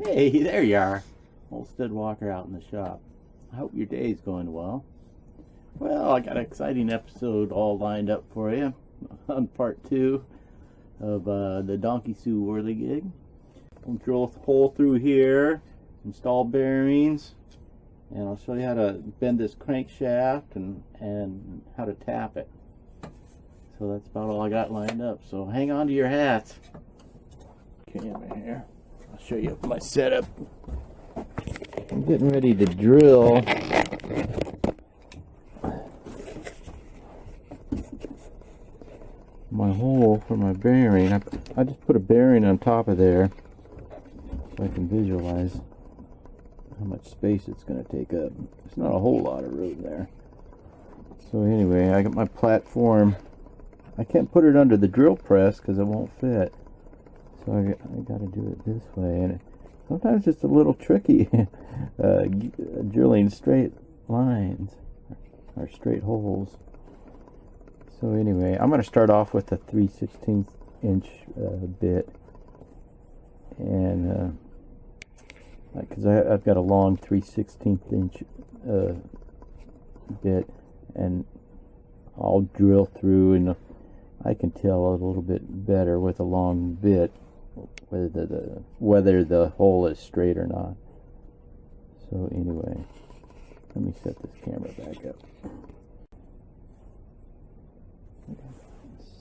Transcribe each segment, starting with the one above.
Hey, there you are. Old Stud Walker out in the shop. I hope your day's going well. Well, I got an exciting episode all lined up for you on part 2 of the Donkey Sue Whirligig. We'll drill a hole through here, install bearings, and I'll show you how to bend this crankshaft and how to tap it. So that's about all I got lined up. So hang on to your hats. Camera here. I'll show you my setup. I'm getting ready to drill my hole for my bearing. I just put a bearing on top of there so I can visualize how much space it's going to take up. There's not a whole lot of room there. So anyway, I got my platform. I can't put it under the drill press because it won't fit. So I got to do it this way, and sometimes it's a little tricky drilling straight lines or straight holes. So anyway, I'm going to start off with a 3/16 inch bit, and because I've got a long 3/16 inch bit, and I'll drill through, and I can tell a little bit better with a long bit whether the hole is straight or not. So anyway, let me set this camera back up.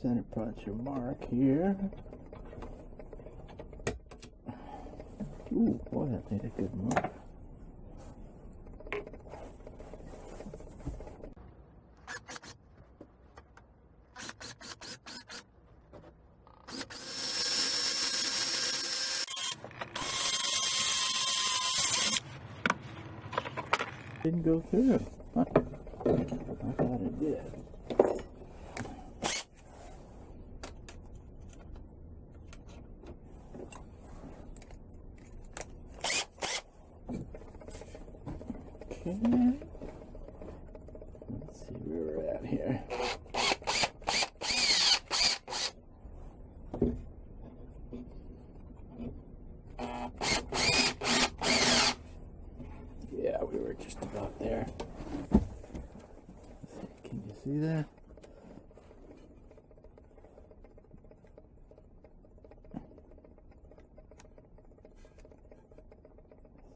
Center punch your mark here. Ooh, boy, that made a good mark. Didn't go through. Huh. I thought it did. Okay. Let's see where we're at here. Yeah, we were just about there. Can you see that?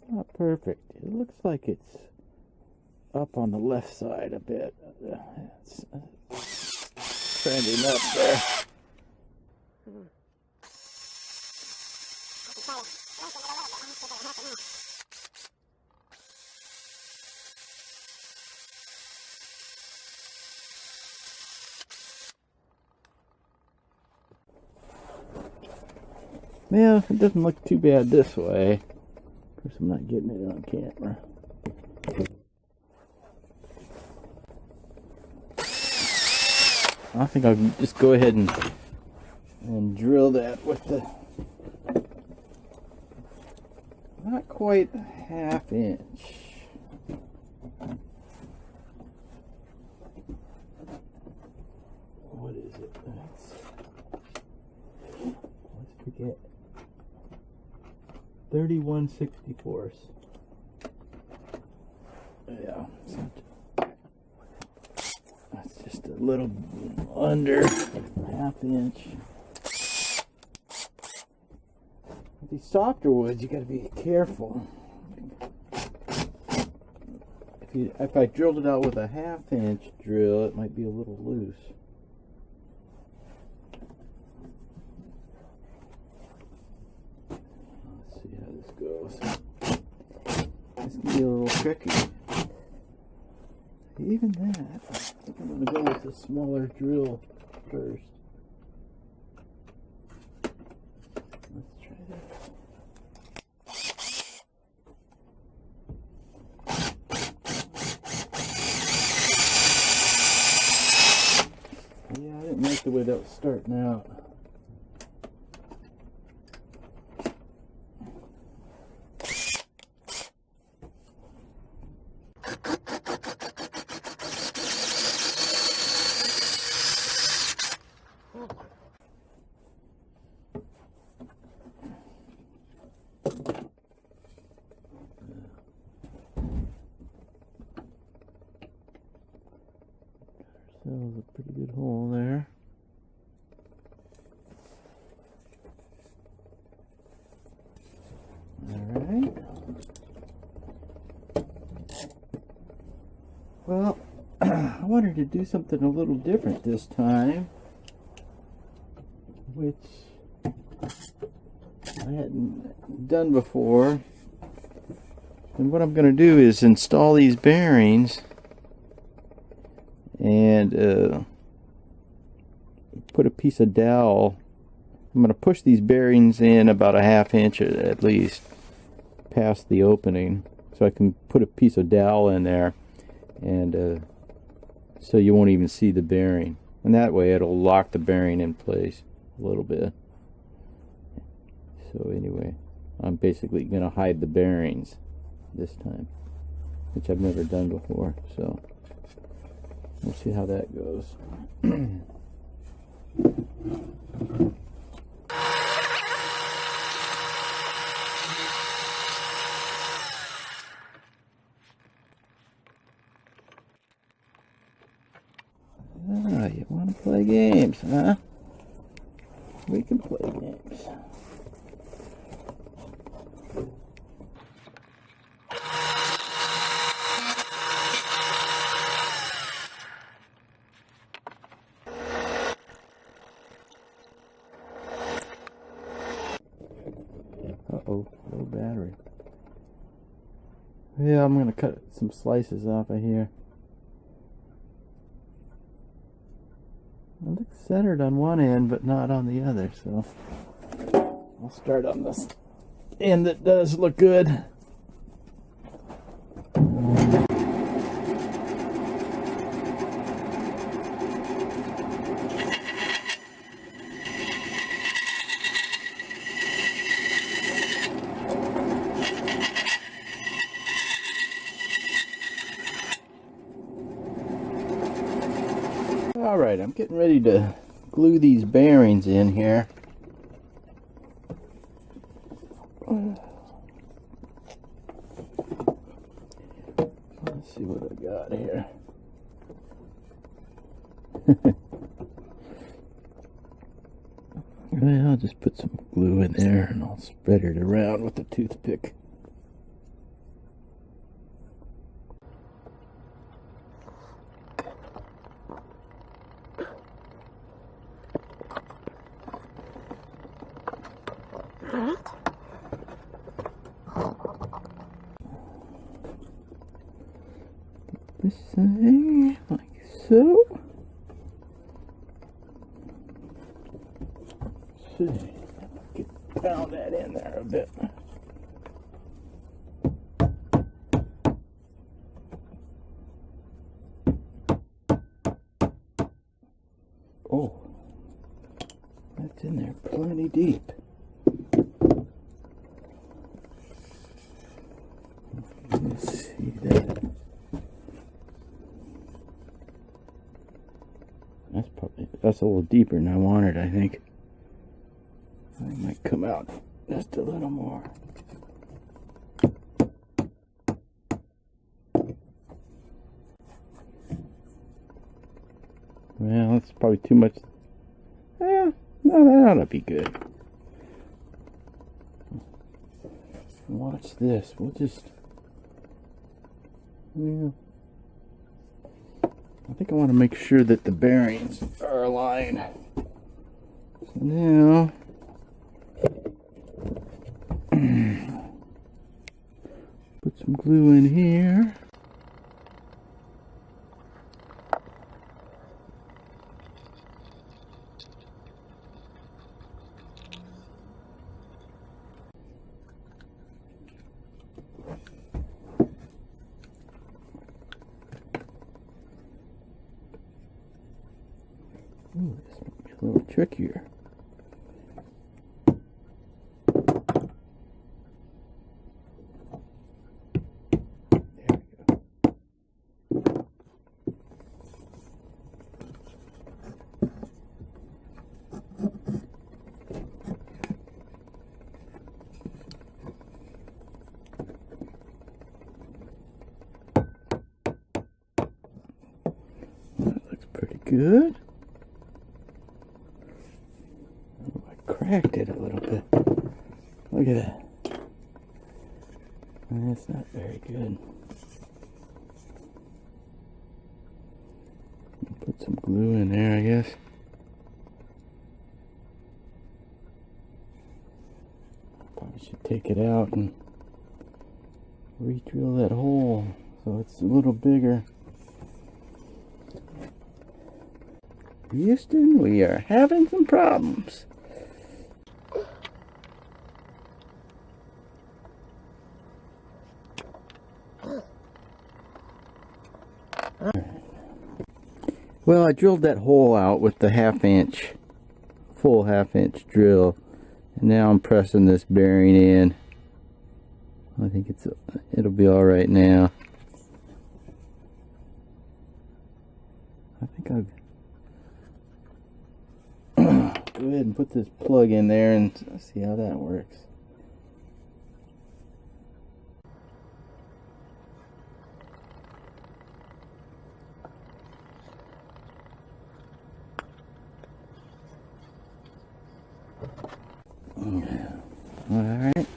It's not perfect. It looks like it's up on the left side a bit. It's trending up there. Yeah, it doesn't look too bad this way. Of course, I'm not getting it on camera. I think I'll just go ahead and drill that with the not quite a ½ inch. What is it? Let's forget. 31/64. Yeah. That's just a little under ½ inch. With these softer woods, you got to be careful. If I drilled it out with a ½ inch drill, it might be a little loose. Let's see how this goes. This can be a little tricky. Even that, I think I'm going to go with the smaller drill first. Let's try this. Yeah, I didn't like the way that was starting out. Well, I wanted to do something a little different this time, which I hadn't done before. And what I'm going to do is install these bearings and put a piece of dowel. I'm going to push these bearings in about a ½ inch at least past the opening, so I can put a piece of dowel in there, and so you won't even see the bearing, and that way it'll lock the bearing in place a little bit. So anyway, I'm basically going to hide the bearings this time, which I've never done before, so we'll see how that goes. Ah, you want to play games, huh? We can play games. Uh-oh, low battery. Yeah, I'm going to cut some slices off of here. It looks centered on one end, but not on the other, so I'll start on this end that does look good. Alright, I'm getting ready to glue these bearings in here. Let's see what I got here. Well, I'll just put some glue in there and I'll spread it around with a toothpick. This thing, like so. Let's see, I can pound that in there a bit. Oh, that's in there plenty deep. Let's see that. That's a little deeper than I wanted, I think. I might come out just a little more. Well, that's probably too much. Yeah, no, that ought to be good. Watch this. We'll just... Yeah. I think I want to make sure that the bearings are aligned. So now, put some glue in here. Ooh, this might be a little trickier. That looks pretty good. Oh, I cracked it a little bit. Look at that. That's not very good. Put some glue in there, I guess. Probably should take it out and re-drill that hole so it's a little bigger. Houston, we are having some problems. Well, I drilled that hole out with the full half inch drill, and now I'm pressing this bearing in. I think it'll be all right now. I think I'll go ahead and put this plug in there and see how that works. Alright.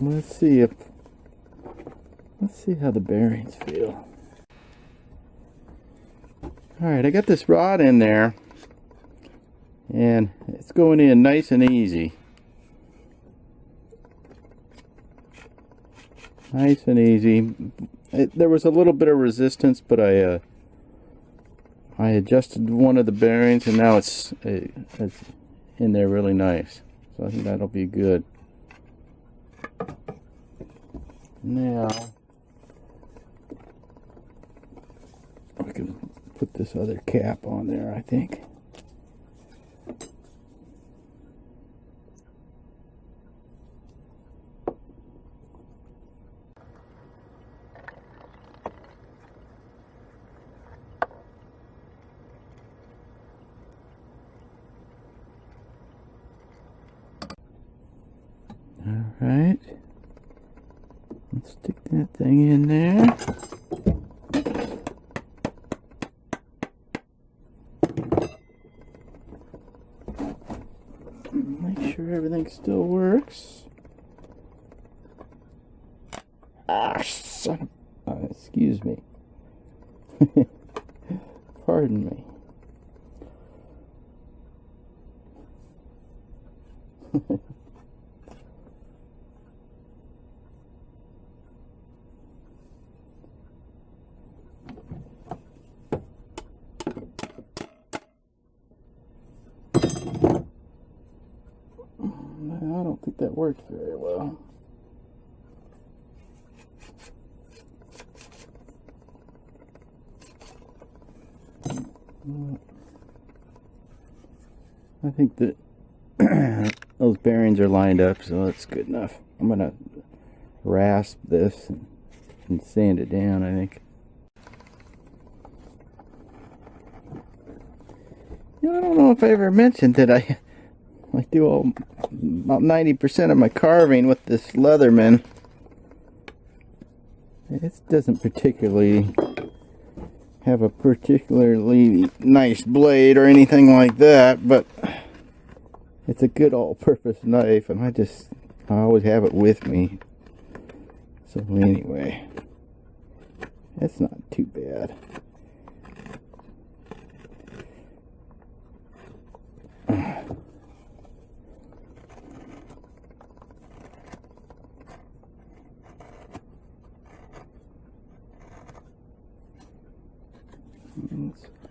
Let's see how the bearings feel. Alright, I got this rod in there and it's going in nice and easy. Nice and easy. There was a little bit of resistance, but I adjusted one of the bearings and now it's in there really nice. So I think that'll be good. Now we can put this other cap on there, I think. Alright, let's stick that thing in there. Make sure everything still works. Ah, son of... excuse me. Pardon me. I don't think that worked very well. I think that those bearings are lined up, so that's good enough. I'm gonna rasp this and sand it down, I think. You know, I don't know if I ever mentioned that I do about 90% of my carving with this Leatherman. It doesn't particularly have a particularly nice blade or anything like that, but it's a good all-purpose knife, and I always have it with me. So anyway, that's not too bad.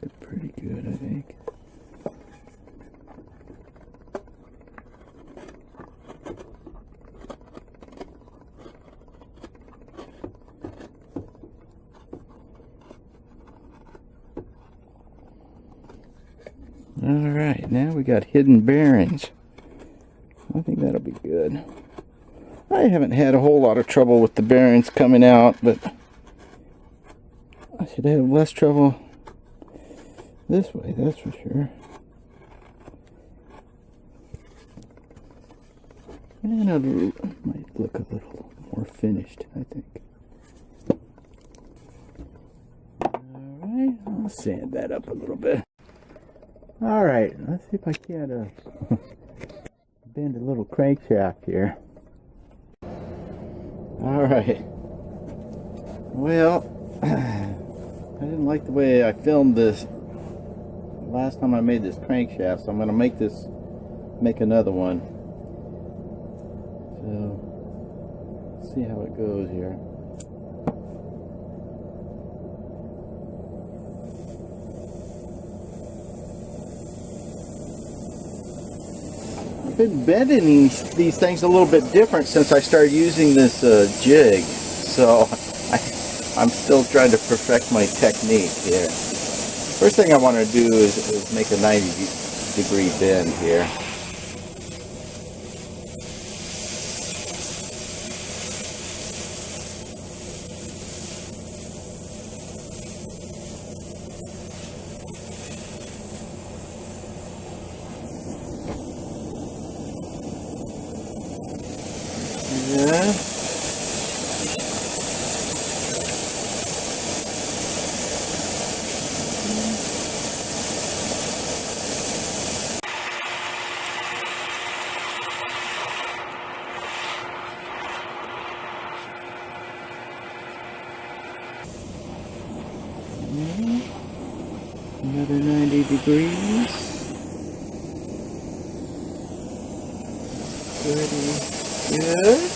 That's pretty good, I think. Alright, now we got hidden bearings. I think that'll be good. I haven't had a whole lot of trouble with the bearings coming out, but I should have less trouble this way, that's for sure. And it might look a little more finished, I think. Alright, I'll sand that up a little bit. Alright, let's see if I can't bend a little crankshaft here. Alright. Well, I didn't like the way I filmed this last time I made this crankshaft, so I'm going to make another one. So, let's see how it goes here. I've been bending these things a little bit different since I started using this jig, so I'm still trying to perfect my technique here. First thing I want to do is make a 90-degree bend here. Yeah. Another 90 degrees. Pretty good.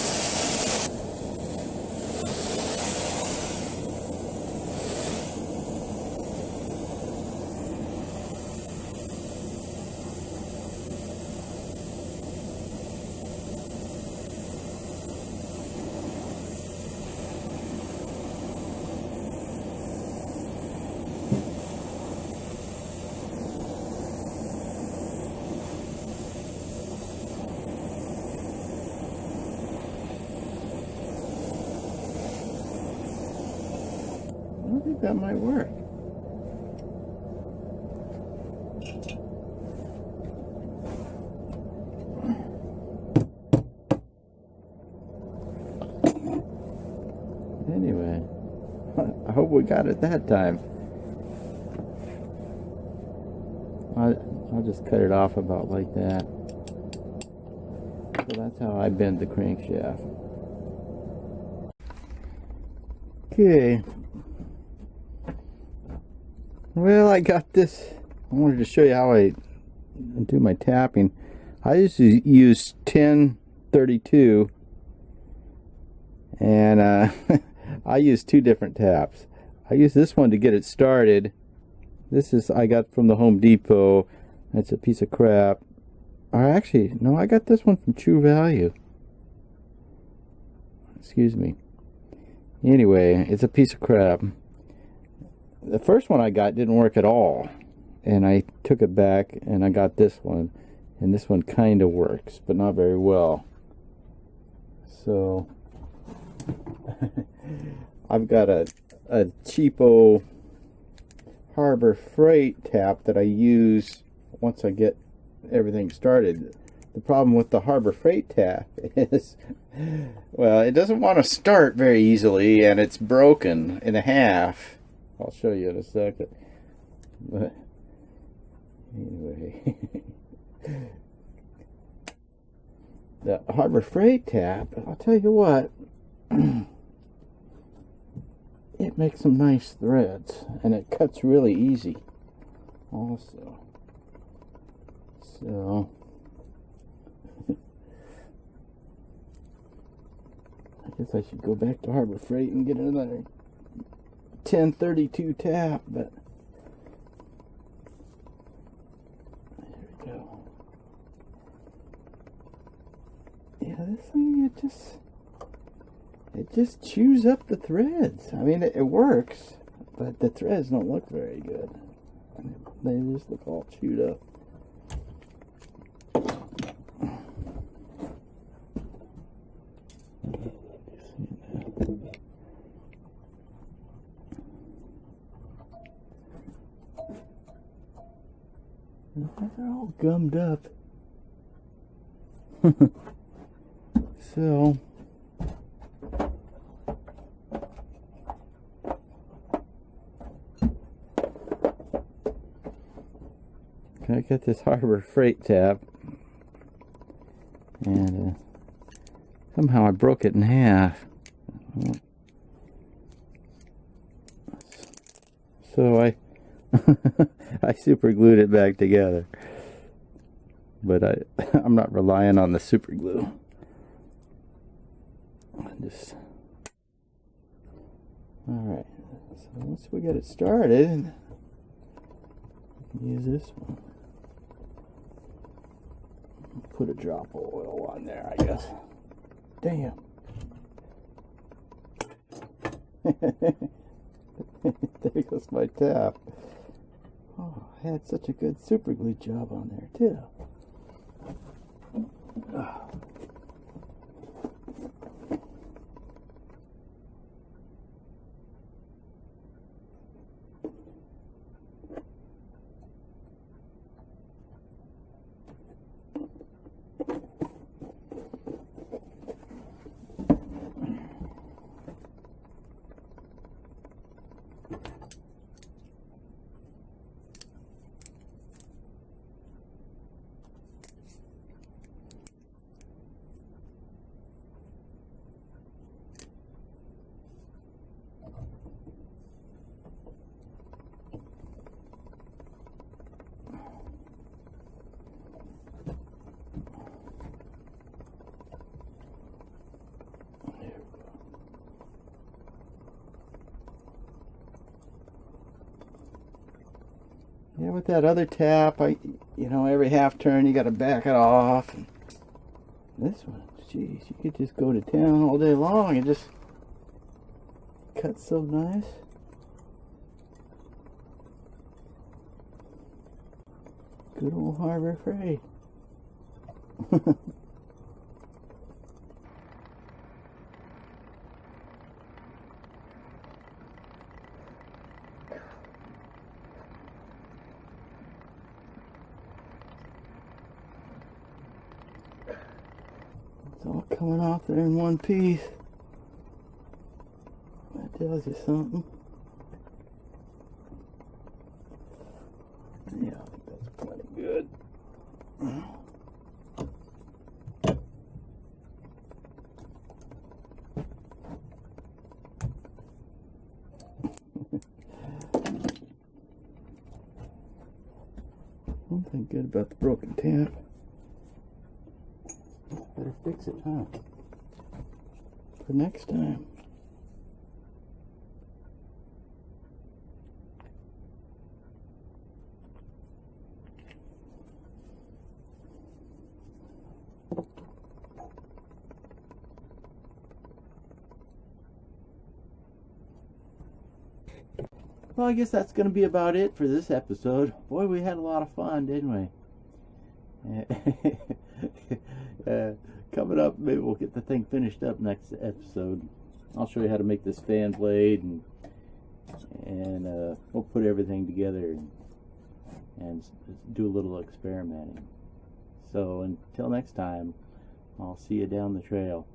I think that might work. Anyway, I hope we got it that time. I'll just cut it off about like that. So that's how I bend the crankshaft. Okay. Well, I got this. I wanted to show you how I do my tapping. I usually use 1032, and I use two different taps. I use this one to get it started. This is I got from the Home Depot. It's a piece of crap. Or actually, no, I got this one from True Value. Excuse me. Anyway, it's a piece of crap. The first one I got didn't work at all, and I took it back and I got this one, and this one kind of works, but not very well. So I've got a cheapo Harbor Freight tap that I use once I get everything started. The problem with the Harbor Freight tap is, well, it doesn't want to start very easily, and it's broken in half. I'll show you in a second. But anyway, the Harbor Freight tap, I'll tell you what, it makes some nice threads, and it cuts really easy also. So I guess I should go back to Harbor Freight and get another 1032 tap, but there we go. Yeah, this thing, it just chews up the threads. I mean, it works, but the threads don't look very good. They just look all chewed up. They're all gummed up. So I got this Harbor Freight tap, and somehow I broke it in half. Let's So I I super glued it back together. But I'm not relying on the super glue. Just alright. So once we get it started, we can use this one. Put a drop of oil on there, I guess. Damn. There goes my tap. Oh, I had such a good super glue job on there too. Yeah, with that other tap, every half turn you got to back it off. And this one, jeez, you could just go to town all day long and just cut so nice. Good old Harbor Freight. It's all coming off there in one piece. That tells you something. Yeah, I think that's plenty good. One thing good about the broken tap. Better fix it, huh? For next time. Well, I guess that's going to be about it for this episode. Boy, we had a lot of fun, didn't we? Coming up, maybe we'll get the thing finished up next episode. I'll show you how to make this fan blade, and we'll put everything together and do a little experimenting. So until next time, I'll see you down the trail.